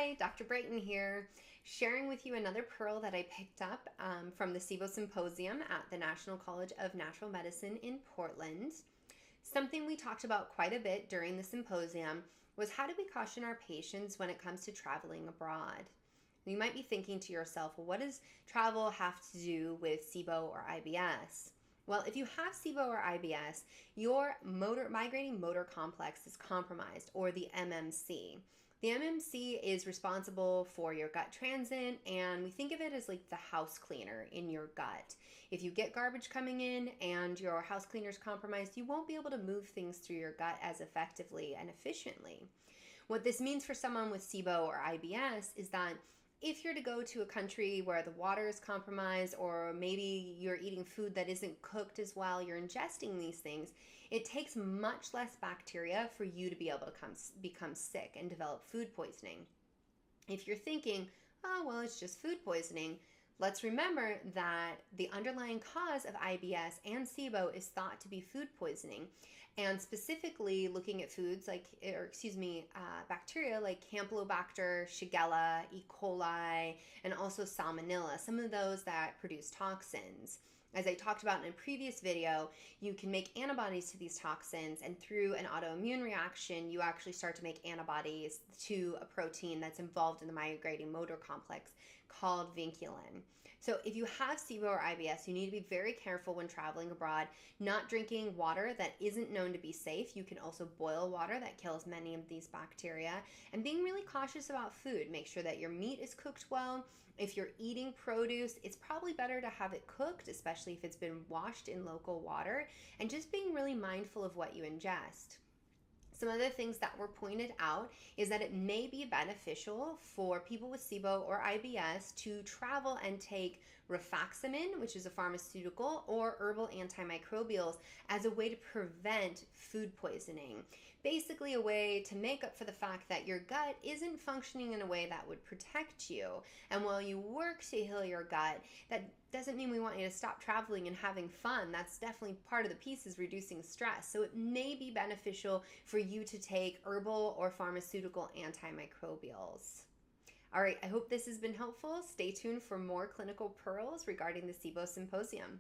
Hi, Dr. Brighten here, sharing with you another pearl that I picked up from the SIBO Symposium at the National College of Natural Medicine in Portland. Something we talked about quite a bit during the symposium was how do we caution our patients when it comes to traveling abroad? You might be thinking to yourself, well, what does travel have to do with SIBO or IBS? Well, if you have SIBO or IBS, your migrating motor complex is compromised, or the MMC. The MMC is responsible for your gut transient, and we think of it as like the house cleaner in your gut. If you get garbage coming in and your house cleaner is compromised, you won't be able to move things through your gut as effectively and efficiently. What this means for someone with SIBO or IBS is that if you're to go to a country where the water is compromised, or maybe you're eating food that isn't cooked as well, you're ingesting these things, it takes much less bacteria for you to be able to become sick and develop food poisoning. If you're thinking, oh, well, it's just food poisoning, let's remember that the underlying cause of IBS and SIBO is thought to be food poisoning, and specifically looking at foods bacteria like Campylobacter, Shigella, E. coli, and also Salmonella, some of those that produce toxins. As I talked about in a previous video, you can make antibodies to these toxins, and through an autoimmune reaction, you actually start to make antibodies to a protein that's involved in the migrating motor complex called vinculin. So if you have SIBO or IBS, you need to be very careful when traveling abroad, not drinking water that isn't known to be safe. You can also boil water that kills many of these bacteria, and being really cautious about food. Make sure that your meat is cooked well. If you're eating produce, it's probably better to have it cooked, especially if it's been washed in local water, and just being really mindful of what you ingest. Some other things that were pointed out is that it may be beneficial for people with SIBO or IBS to travel and take rifaximin, which is a pharmaceutical, or herbal antimicrobials as a way to prevent food poisoning. Basically a way to make up for the fact that your gut isn't functioning in a way that would protect you. And while you work to heal your gut, that doesn't mean we want you to stop traveling and having fun. That's definitely part of the piece, is reducing stress. So it may be beneficial for you to take herbal or pharmaceutical antimicrobials. All right, I hope this has been helpful. Stay tuned for more clinical pearls regarding the SIBO Symposium.